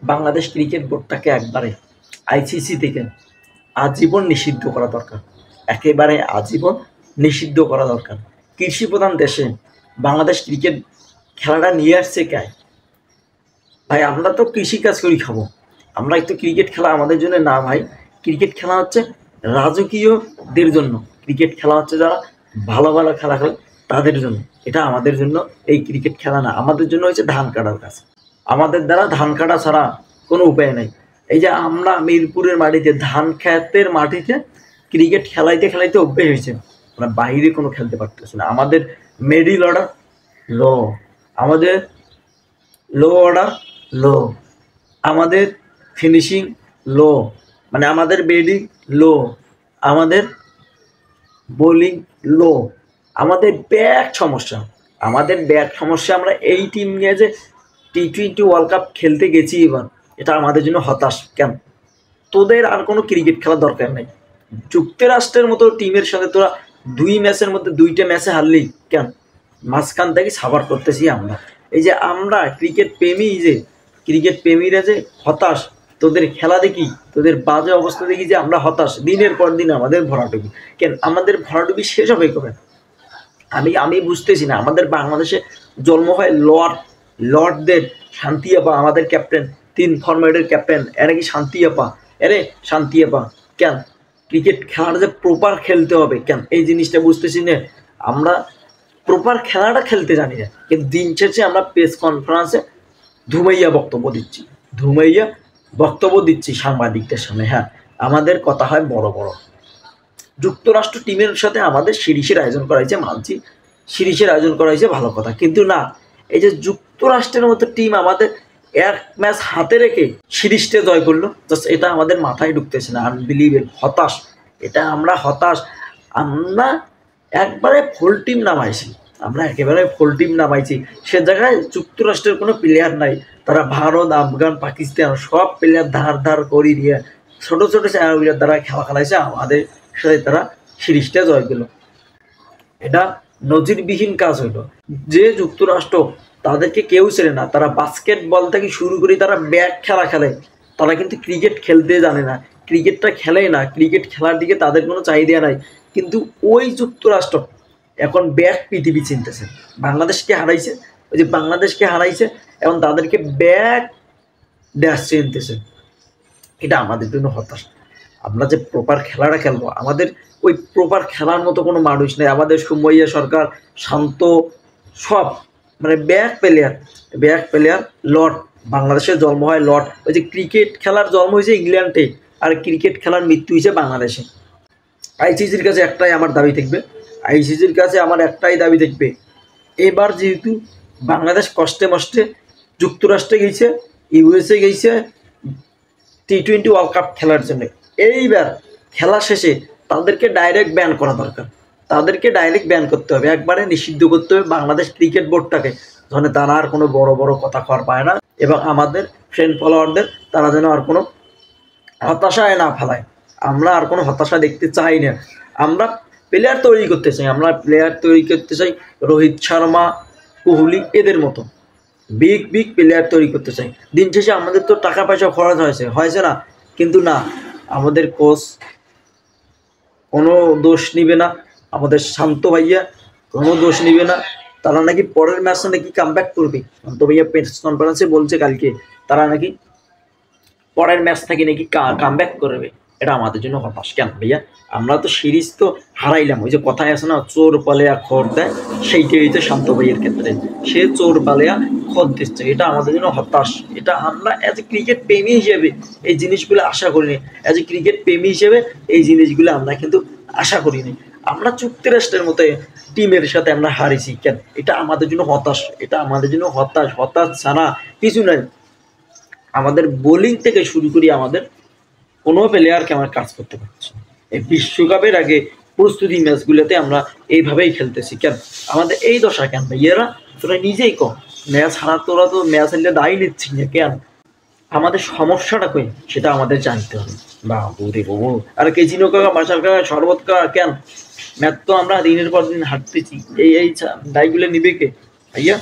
Bangladesh cricket বোর্ডটাকে একবারে ICC থেকে আজীবন নিষিদ্ধ করা দরকার। একেবারে আজীবন নিষিদ্ধ করা দরকার। কৃষি প্রধান দেশে বাংলাদেশ ক্রিকেট খেলাটা নিয়ে আসছে কে? ভাই আমরা তো কৃষিকাজ করি খাবো, আমরা একটু ক্রিকেট খেলা আমাদের জন্য না ভাই। ক্রিকেট খেলা হচ্ছে রাজকীয়দের জন্য, ক্রিকেট খেলা হচ্ছে যারা ভালো ভালো খেলা খেলে তাদের জন্য। এটা আমাদের জন্য এই ক্রিকেট খেলা না, আমাদের জন্য হচ্ছে ধান কাটার কাজ। আমাদের দ্বারা ধান কাটা ছাড়া কোনো উপায় নেই। এই যে আমরা মিরপুরের মাটিতে, ধান ক্ষেতের মাটিতে ক্রিকেট খেলাইতে খেলাইতে অভ্যেস হয়েছে, আমরা বাইরে কোনো খেলতে পারতেছি না। আমাদের মিডল অর্ডার লো, আমাদের লো অর্ডার লো, আমাদের ফিনিশিং লো, মানে আমাদের ব্যাটিং লো, আমাদের বোলিং লো, আমাদের ব্যাট সমস্যা, আমাদের ব্যাট সমস্যা। আমরা এই টিম নিয়ে যে টি-20 ওয়ার্ল্ড কাপ খেলতে গেছি এবার, এটা আমাদের জন্য হতাশ। কেন? তোদের আর কোনো ক্রিকেট খেলার দরকার নেই। যুক্তরাষ্ট্রের মতো টিমের সাথে তোরা 2 ম্যাচের মধ্যে 2টা ম্যাচে হারলি কেন? মাঝখান থেকে সাবার করতেছি আমরা। এই যে আমরা ক্রিকেট প্রেমী, যে ক্রিকেট প্রেমীরা যে হতাশ, তোদের খেলা দেখি, তোদের বাজে অবস্থা দেখি যে আমরা হতাশ। দিনের পর দিন আমাদের ভরাডুবি। কেন আমাদের ভরাডুবি শেষ হবে কবে? আমি বুঝতেছি না। আমাদের বাংলাদেশে জন্ম হয় লর্ডদের শান্তি আপা, আমাদের ক্যাপ্টেন, 3 ফরম্যাটের ক্যাপ্টেন, এরা কি শান্তি আপা? এরে শান্তি আপা কেন? ক্রিকেট খেলাটা যে প্রপার খেলতে হবে, কেন এই জিনিসটা বুঝতেছি না। আমরা প্রপার খেলাটা খেলতে জানি না, কিন্তু দিন শেষে আমরা প্রেস কনফারেন্সে ধুমাইয়া বক্তব্য দিচ্ছি সাংবাদিকদের সামনে। হ্যাঁ, আমাদের কথা হয় বড় বড়। যুক্তরাষ্ট্র টিমের সাথে আমাদের সিরিজের আয়োজন করা হয়েছে, মানছি সিরিজের আয়োজন করা হয়েছে, ভালো কথা। কিন্তু না, এই যে যুক্তরাষ্ট্রের মতো টিম আমাদের এক ম্যাচ হাতে রেখে সিরিজটা জয় করলো, জাস্ট এটা আমাদের মাথায় ঢুকতেছে না। আনবিলিভেবল, হতাশ। এটা আমরা হতাশ। আমরা একবারে ফুল টিম নামাইছি, আমরা একেবারে ফুল টিম নামাইছি। সে জায়গায় যুক্তরাষ্ট্রের কোনো প্লেয়ার নাই। তারা ভারত, আফগান, পাকিস্তান সব প্লেয়ার ধার করি দিয়ে ছোটো ছোটো চ্যানেলগুলোর দ্বারা খেলা খেলাইছে, আমাদের সাথে তারা সিরিজটা জয় পেল। এটা নজিরবিহীন কাজ হইল। যে যুক্তরাষ্ট্র, তাদেরকে কেউ ছেড়ে না। তারা বাস্কেটবল থেকে শুরু করে তারা ব্যাট খেলা খেলে, তারা কিন্তু ক্রিকেট খেলতে জানে না, ক্রিকেটটা খেলেই না, ক্রিকেট খেলার দিকে তাদের কোনো চাহিদা নাই। কিন্তু ওই যুক্তরাষ্ট্র এখন ব্যাট পৃথিবী চিনতেছে। বাংলাদেশকে হারাইছে, ওই যে বাংলাদেশকে হারাইছে, এখন তাদেরকে ব্যাট ড্যাশ চিনতেছে। এটা আমাদের জন্য হতাশ। আমরা যে প্রপার খেলাটা খেলবো, আমাদের ওই প্রপার খেলার মতো কোনো মানুষ নেই। আমাদের সুমাইয়া সরকার, শান্ত, সব মানে ব্যাক প্লেয়ার লর্ড। বাংলাদেশের জন্ম হয় লর্ড। ওই যে ক্রিকেট খেলার জন্ম হয়েছে ইংল্যান্ডে, আর ক্রিকেট খেলার মৃত্যু হয়েছে বাংলাদেশে। আইসিসির কাছে একটাই আমার দাবি থাকবে, আইসিসির কাছে আমার একটাই দাবি থাকবে, এবার যেহেতু বাংলাদেশ কষ্টে মষ্টে যুক্তরাষ্ট্রে গেছে, ইউএসএ গেছে টি-20 ওয়ার্ল্ড কাপ খেলার জন্য, এইবার খেলা শেষে তাদেরকে ডাইরেক্ট ব্যান করা দরকার। তাদেরকে ডাইরেক্ট ব্যান করতে হবে, একবারে নিষিদ্ধ করতে হবে বাংলাদেশ ক্রিকেট বোর্ডটাকে, যেন তারা আর কোনো বড় বড় কথা কর পায় না, এবং আমাদের ফ্রেন্ড ফলোয়ারদের তারা যেন আর কোনো হতাশায় না ফেলায়। আমরা আর কোনো হতাশা দেখতে চাই না। আমরা প্লেয়ার তৈরি করতে চাই, রোহিত শর্মা, কোহলি, এদের মতো বিগ প্লেয়ার তৈরি করতে চাই। দিন শেষে আমাদের তো টাকা পয়সা খরচ হয়েছে না, কিন্তু না, আমাদের কোচ কোনো দোষ নিবে না, আমাদের শান্ত ভাইয়া কোনো দোষ নিবে না। তারা নাকি পরের ম্যাচে নাকি কামব্যাক করবে। শান্ত ভাইয়া প্রেস কনফারেন্সে বলছে কালকে, তারা নাকি পরের ম্যাচ থেকে নাকি কামব্যাক করবে। এটা আমাদের জন্য হতাশ। কেন ভাইয়া? আমরা তো সিরিজ তো হারাইলাম। ওই যে কথায় আছে না, চোর পালেয়া খড় দেয়, সেইটাই হইতে শান্ত ভাইয়ের ক্ষেত্রে, সে চোর পালেয়া খড় দিচ্ছে। এটা আমাদের জন্য হতাশ। এটা আমরা অ্যাজ এ ক্রিকেট প্রেমী হিসেবে এই জিনিসগুলো আশা করিনি। অ্যাজ এ ক্রিকেট প্রেমী হিসেবে এই জিনিসগুলো আমরা কিন্তু আশা করিনি। আমরা যুক্তরাষ্ট্রের মতো টিমের সাথে আমরা হারিয়েছি। কেন? এটা আমাদের জন্য হতাশ। এটা আমাদের জন্য হতাশ ছাড়া কিছু নাই। আমাদের বোলিং থেকে শুরু করি, আমাদের কোনো প্লেয়ারকে আমরা কাজ করতে পারছি না। এই বিশ্বকাপের আগে প্রস্তুতি ম্যাচগুলোতে আমরা এইভাবেই খেলতেছি। কেন আমাদের এই দশা? কেন ভাইয়েরা তোরা নিজেই কম ম্যাচ হারা, তোরা তো ম্যাচ হারলে দায়ী নিচ্ছিস না কেন? আমাদের সমস্যাটা কই সেটা আমাদের জানতে হবে। বাবু রে বাবু, আর কেজিনো কাকা, মার্শাল কাকা, শরবত কাকা, কেন ম্যাচ তো আমরা দিনের পর দিন হারতেছি, এই দায়গুলো নিবে কে ভাইয়া?